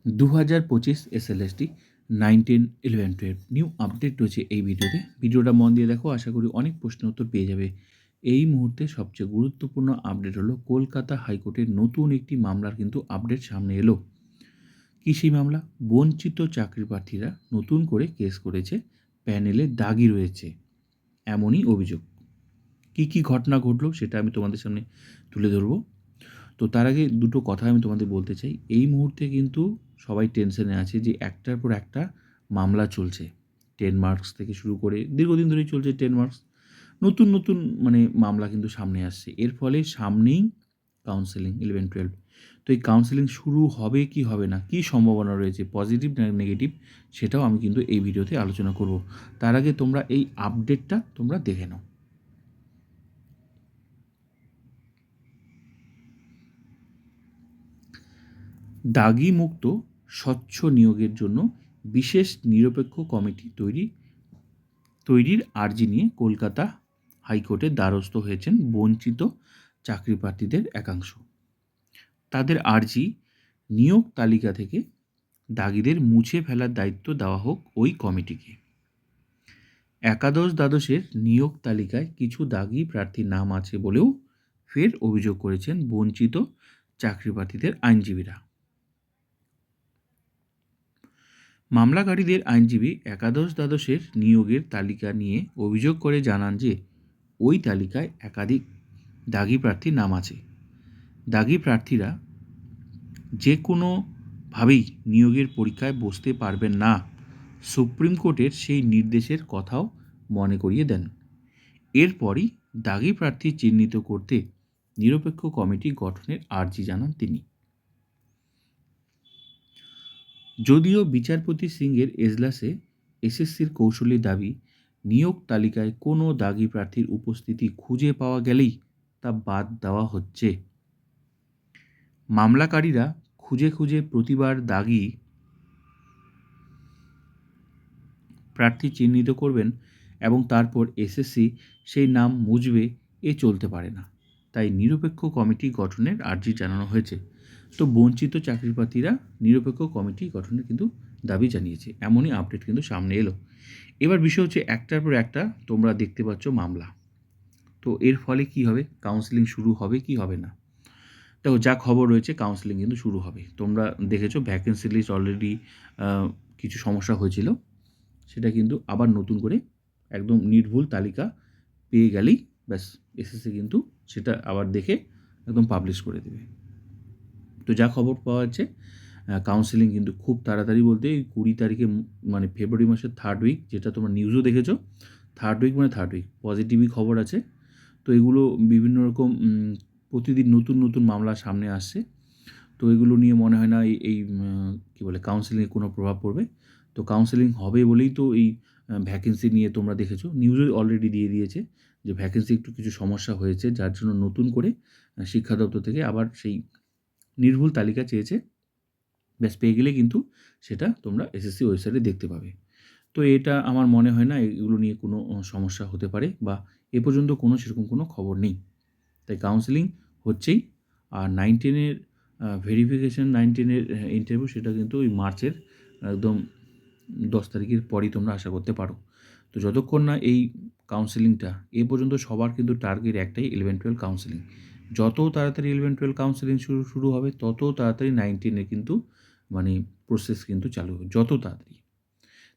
2025 SLST 9, 10, 11, 12 new update রয়েছে এই ভিডিওতে। ভিডিওটা মন দিয়ে দেখো, আশা করি অনেক প্রশ্নের উত্তর পেয়ে যাবে। এই মুহূর্তে সবচেয়ে গুরুত্বপূর্ণ আপডেট হলো কলকাতা হাইকোর্টের নতুন একটি মামলার কিন্তু আপডেট সামনে এলো। কী সেই মামলা? বঞ্চিত চাকরি প্রার্থীরা নতুন করে কেস করেছে, প্যানেলে দাগি রয়েছে, এমনই অভিযোগ। কী ঘটনা ঘটলো সেটা আমি তোমাদের সামনে তুলে ধরবো। তো তার আগে দুটো কথা আমি তোমাদের বলতে চাই। এই মুহূর্তে কিন্তু সবাই টেনশনে আছে যে একটার পর একটা মামলা চলছে। 10 মার্কস থেকে শুরু করে দীর্ঘদিন ধরেই চলছে 10 মার্কস। নতুন মামলা কিন্তু সামনে আসছে। এর ফলে সামনেই কাউন্সেলিং 11-12। তো এই কাউন্সেলিং শুরু হবে কি হবে না, কী সম্ভাবনা রয়েছে, পজিটিভ না নেগেটিভ, সেটাও আমি কিন্তু এই ভিডিওতে আলোচনা করব। তার আগে তোমরা এই আপডেটটা তোমরা দেখে নাও। দাগি মুক্ত স্বচ্ছ নিয়োগের জন্য বিশেষ নিরপেক্ষ কমিটি তৈরির আর্জি নিয়ে কলকাতা হাইকোর্টের দ্বারস্থ হয়েছেন বঞ্চিত চাকরি প্রার্থীদের একাংশ। তাদের আর্জি, নিয়োগ তালিকা থেকে দাগিদের মুছে ফেলার দায়িত্ব দেওয়া হোক ওই কমিটিকে। একাদশ দ্বাদশের নিয়োগ তালিকায় কিছু দাগি প্রার্থীর নাম আছে বলেও ফের অভিযোগ করেছেন বঞ্চিত চাকরি প্রার্থীদের আইনজীবীরা। মামলাকারীদের আইনজীবী একাদশ দ্বাদশের নিয়োগের তালিকা নিয়ে অভিযোগ করে জানান যে ওই তালিকায় একাধিক দাগি প্রার্থীর নাম আছে। দাগি প্রার্থীরা যে কোনোভাবেই নিয়োগের পরীক্ষায় বসতে পারবেন না, সুপ্রিম কোর্টের সেই নির্দেশের কথাও মনে করিয়ে দেন। এরপরই দাগি প্রার্থী চিহ্নিত করতে নিরপেক্ষ কমিটি গঠনের আর্জি জানান তিনি। যদিও বিচারপতি সিংয়ের এজলাসে এসএসসির কৌশলী দাবি, নিয়োগ তালিকায় কোনো দাগি প্রার্থীর উপস্থিতি খুঁজে পাওয়া গেলেই তা বাদ দেওয়া হচ্ছে। মামলাকারীরা খুঁজে প্রতিবার দাগি প্রার্থী চিহ্নিত করবেন এবং তারপর এসএসসি সেই নাম মুছবে, এ চলতে পারে না। তাই নিরপেক্ষ কমিটি গঠনের আর্জি জানানো হয়েছে। তো বঞ্চিত চাকরি প্রার্থীরা নিরপেক্ষ কমিটি গঠনের কিন্তু দাবি জানিয়েছে, এমনই আপডেট কিন্তু সামনে এলো। এবার বিষয় হচ্ছে একটার পর একটা তোমরা দেখতে পাচ্ছ মামলা। তো এর ফলে কি হবে? কাউন্সেলিং শুরু হবে কি হবে না? দেখো, যা খবর রয়েছে কাউন্সেলিং কিন্তু শুরু হবে। তোমরা দেখেছো ভ্যাকেন্সি লিস্ট অলরেডি কিছু সমস্যা হয়েছিল, সেটা কিন্তু আবার নতুন করে একদম নির্ভুল তালিকা পেয়ে গেলেই ব্যাস এসএসসি কিন্তু সেটা আবার দেখে একদম পাবলিশ করে দেবে। তো যা খবর পাওয়া যাচ্ছে কাউন্সেলিং কিন্তু খুব তাড়াতাড়ি বলতে এই 20 তারিখে, মানে ফেব্রুয়ারি মাসের 3rd উইক, যেটা তোমরা নিউজও দেখেছো। 3rd উইক মানে 3rd উইক পজিটিভই খবর আছে। তো এগুলো বিভিন্ন রকম প্রতিদিন নতুন মামলা সামনে আসছে। তো এগুলো নিয়ে মনে হয় না এই কী বলে কাউন্সেলিংয়ে কোনো প্রভাব পড়বে। তো কাউন্সেলিং হবে বলেই তো এই ভ্যাকেন্সি নিয়ে তোমরা দেখেছো, নিউজে অলরেডি দিয়ে দিয়েছে যে ভ্যাকেন্সি একটু কিছু সমস্যা হয়েছে, যার জন্য নতুন করে শিক্ষা দপ্তর থেকে আবার সেই নির্ভুল তালিকা চেয়েছে। ব্যাস পেয়ে গেলে কিন্তু সেটা তোমরা এসএসসি ওয়েবসাইটে দেখতে পাবে। তো এটা আমার মনে হয় না এগুলো নিয়ে কোনো সমস্যা হতে পারে, বা এ পর্যন্ত সেরকম কোনো খবর নেই। তাই কাউন্সেলিং হচ্ছেই। আর 9-10 এর ভেরিফিকেশন, 9-10 এর ইন্টারভিউ, সেটা কিন্তু ওই মার্চের একদম 10 তারিখের পরই তোমরা আশা করতে পারো। তো যতক্ষণ না এই কাউন্সেলিংটা, এ পর্যন্ত সবার কিন্তু টার্গেট একটাই, 11-12 কাউন্সেলিং। যত তাড়াতাড়ি 11-12 কাউন্সেলিং শুরু হবে, তত তাড়াতাড়ি 9-10 এর কিন্তু মানে প্রসেস কিন্তু চালু হবে, যত তাড়াতাড়ি।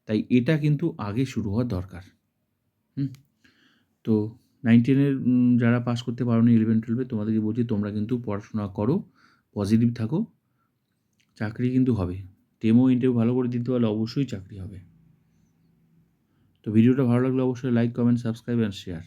তাই এটা কিন্তু আগে শুরু হওয়া দরকার। তো 9-10 এর যারা পাস করতে পারোনি 11-12 তোমাদেরকে বলছি, তোমরা কিন্তু পড়াশোনা করো, পজিটিভ থাকো, চাকরি কিন্তু হবে। ডেমো ইন্টারভিউ ভালো করে দিতে পারলে অবশ্যই চাকরি হবে। তো ভিডিওটা ভালো লাগলে অবশ্যই like, comment, subscribe and share.